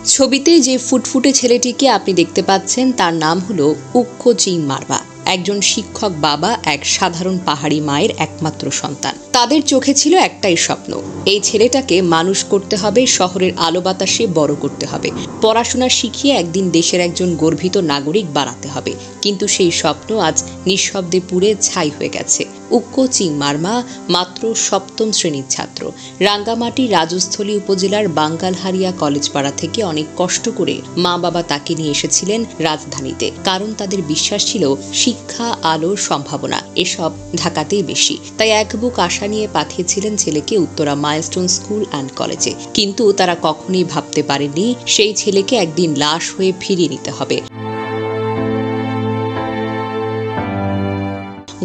ছবিতে যে ফুটফুটে ছেলেটিকে আপনি দেখতে পাচ্ছেন তার নাম হলো উক্কো চিং মারমা। একজন শিক্ষক বাবা, এক সাধারণ পাহাড়ি মায়ের একমাত্র সন্তান। তাদের চোখে ছিল একটাই স্বপ্ন, এই ছেলেটাকে মানুষ করতে হবে, শহরের আলো বাতাসে বড় করতে হবে, পড়াশোনা শিখিয়ে একদিন দেশের একজন গর্বিত নাগরিক বানাতে হবে। কিন্তু সেই স্বপ্ন আজ নিঃশব্দে পুড়ে ছাই হয়ে গেছে। উক্কো চিং মারমা মাত্র সপ্তম শ্রেণীর ছাত্র। রাঙ্গামাটি রাজস্থলী উপজেলার বাঙ্গালহারিয়া কলেজ পাড়া থেকে অনেক কষ্ট করে মা বাবা তাকে নিয়ে এসেছিলেন রাজধানীতে, কারণ তাদের বিশ্বাস ছিল শিক্ষা, আলো, সম্ভাবনা এসব ঢাকাতেই বেশি। তাই এক বুক আশা নিয়ে পাঠিয়েছিলেন ছেলেকে উত্তরা মাইলস্টোন স্কুল অ্যান্ড কলেজে। কিন্তু তারা কখনোই ভাবতে পারেনি সেই ছেলেকে একদিন লাশ হয়ে ফিরিয়ে নিতে হবে।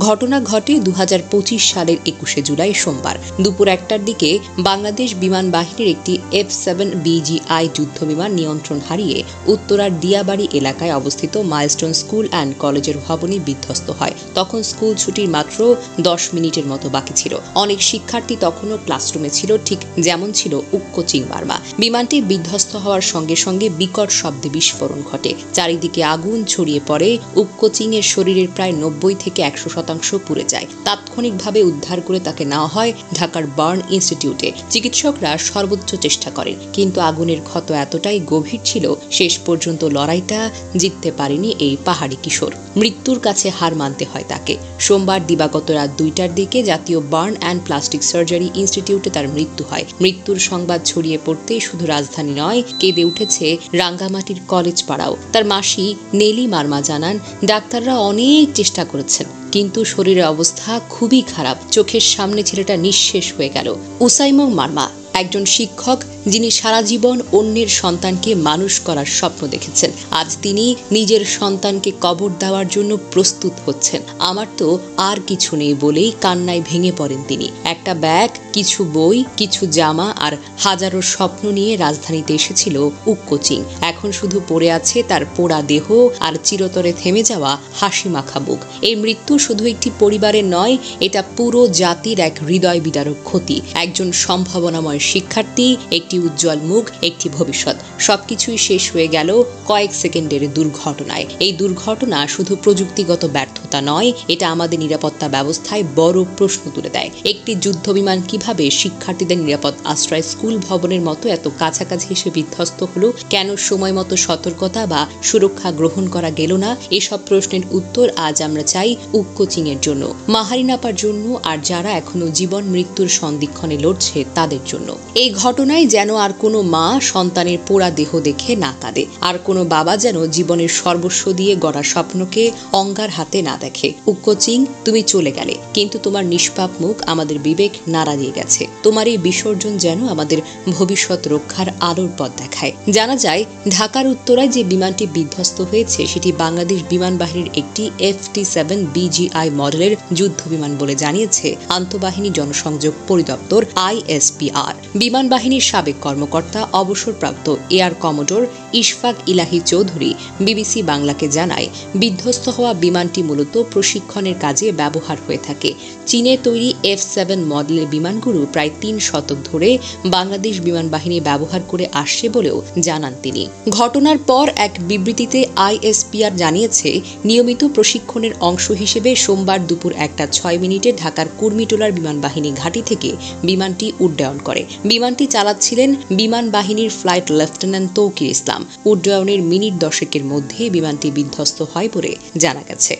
ঘটনা ঘটে 2025 সালের 21শে জুলাই সোমবার দুপুর 1টার দিকে। বাংলাদেশ বিমান বাহিনীর একটি F-7 BGI যুদ্ধ বিমান নিয়ন্ত্রণ হারিয়ে উত্তরার দিয়াবাড়ি এলাকায় অবস্থিত মাইলস্টোন স্কুল অ্যান্ড কলেজের ভবনে বিধ্বস্ত হয়। তখন স্কুল ছুটির মাত্র 10 মিনিটের মতো বাকি ছিল। অনেক শিক্ষার্থী তখনও ক্লাসরুমে ছিল, ঠিক যেমন ছিল উক্কো চিং মারমা। বিমানটি বিধ্বস্ত হওয়ার সঙ্গে সঙ্গে বিকট শব্দে বিস্ফোরণ ঘটে, চারিদিকে আগুন ছড়িয়ে পড়ে। উক্কো চিং এর শরীরের প্রায় 90 থেকে 100% পুড়ে যায়। তাৎক্ষণিকভাবে উদ্ধার করে তাকে নেওয়া হয় ঢাকার বার্ন ইনস্টিটিউটে। চিকিৎসকরা সর্বোচ্চ চেষ্টা করেন, কিন্তু আগুনের ক্ষত এতটাই গভীর ছিল, শেষ পর্যন্ত লড়াইটা জিততে পারেনি এই পাহাড়ি কিশোর। মৃত্যুর কাছে হার মানতে হয় তাকে। সোমবার দিবাগত রাত 2টার দিকে জাতীয় বার্ন অ্যান্ড প্লাস্টিক সার্জারি ইনস্টিটিউটে তার মৃত্যু হয়। মৃত্যুর সংবাদ ছড়িয়ে পড়তে শুধু রাজধানী নয়, কেঁদে উঠেছে রাঙ্গামাটির কলেজ পাড়াও। তার মাসি নেলি মারমা জানান, ডাক্তাররা অনেক চেষ্টা করেছেন, কিন্তু শরীরের অবস্থা খুবই খারাপ। চোখের সামনে ছেলেটা নিঃশেষ হয়ে গেল। উসাইমং মারমা একজন শিক্ষক, যিনি সারা জীবন অন্যের সন্তানকে মানুষ করার স্বপ্ন দেখেছেন। আজ তিনি নিজের সন্তানকে কবর দেওয়ার জন্য প্রস্তুত হচ্ছেন। আমার তো আর কিছু নেই বলেই কান্নায় ভেঙে পড়েন তিনি। একটা ব্যাগ, কিছু বই, কিছু জামা আর হাজারো স্বপ্ন নিয়ে রাজধানীতে এসেছিল উক্কো চিং। এখন শুধু পড়ে আছে তার পোড়া দেহ আর চিরতরে থেমে যাওয়া হাসি মাখা মুখ। এই মৃত্যু শুধু একটি পরিবারের নয়, এটা পুরো জাতির এক হৃদয় বিদারক ক্ষতি। একজন সম্ভাবনাময় শিক্ষার্থী, একটি উজ্জ্বল মুখ, একটি ভবিষ্যৎ, সবকিছুই শেষ হয়ে গেল কয়েক সেকেন্ডের দুর্ঘটনায়। এই দুর্ঘটনা শুধু প্রযুক্তিগত ব্যর্থতা নয়, এটা আমাদের নিরাপত্তা ব্যবস্থায় বড় প্রশ্ন তুলে দেয়। একটি যুদ্ধ বিমান কিভাবে শিক্ষার্থীদের নিরাপদ আশ্রয় স্কুল ভবনের মতো এত কাছাকাছি এসে বিধ্বস্ত হলো? কেন সময় মতো সতর্কতা বা সুরক্ষা গ্রহণ করা গেল না? এসব প্রশ্নের উত্তর আজ আমরা চাই উক্কো চিং এর জন্য, মাহারিনাপার জন্য, আর যারা এখনো জীবন মৃত্যুর সন্ধিক্ষণে লড়ছে তাদের জন্য। এই ঘটনায় যেন আর কোনো মা সন্তানের পোড়া দেহ দেখে না কাঁদে, আর কোনো বাবা যেন জীবনের সর্বস্ব দিয়ে গড়া স্বপ্নকে অঙ্গার হাতে না দেখে। উক্কো চিং, তুমি চলে গেলে, কিন্তু তোমার নিষ্পাপ মুখ আমাদের বিবেক নাড়া দিয়ে গেছে। তোমার এই বিসর্জন যেন আমাদের ভবিষ্যৎ রক্ষার আলোর পথ দেখায়। জানা যায়, ঢাকার উত্তরায় যে বিমানটি বিধ্বস্ত হয়েছে সেটি বাংলাদেশ বিমান বাহিনীর একটি FT-7 BGI মডেলের যুদ্ধ বিমান বলে জানিয়েছে আন্তঃবাহিনী জনসংযোগ পরিদপ্তর ISPR। বিমান বাহিনীর সাবেক কর্মকর্তা অবসরপ্রাপ্ত এয়ার কমোডোর ইশফাক ইলাহি চৌধুরী BBC বাংলাকে জানায়, বিধ্বস্ত হওয়া বিমানটি মূলত প্রশিক্ষণের কাজে ব্যবহার হয়ে থাকে। চীনে তৈরি F-7 মডেলের বিমানগুলো প্রায় 3 শতক ধরে বাংলাদেশ বিমান বাহিনী ব্যবহার করে আসছে বলেও জানান তিনি। ঘটনার পর এক বিবৃতিতে ISPR জানিয়েছে, নিয়মিত প্রশিক্ষণের অংশ হিসেবে সোমবার দুপুর 1:06 ঢাকার কুর্মিটোলার বিমান বাহিনী ঘাঁটি থেকে বিমানটি উড্ডয়ন করে। বিমানটি চালাচ্ছিলেন বিমান বাহিনীর ফ্লাইট লেফটেন্যান্ট তৌকির ইসলাম। উড্ডয়নের মিনিট 10 মধ্যে বিমানটি বিধ্বস্ত হয় বলে জানা গেছে।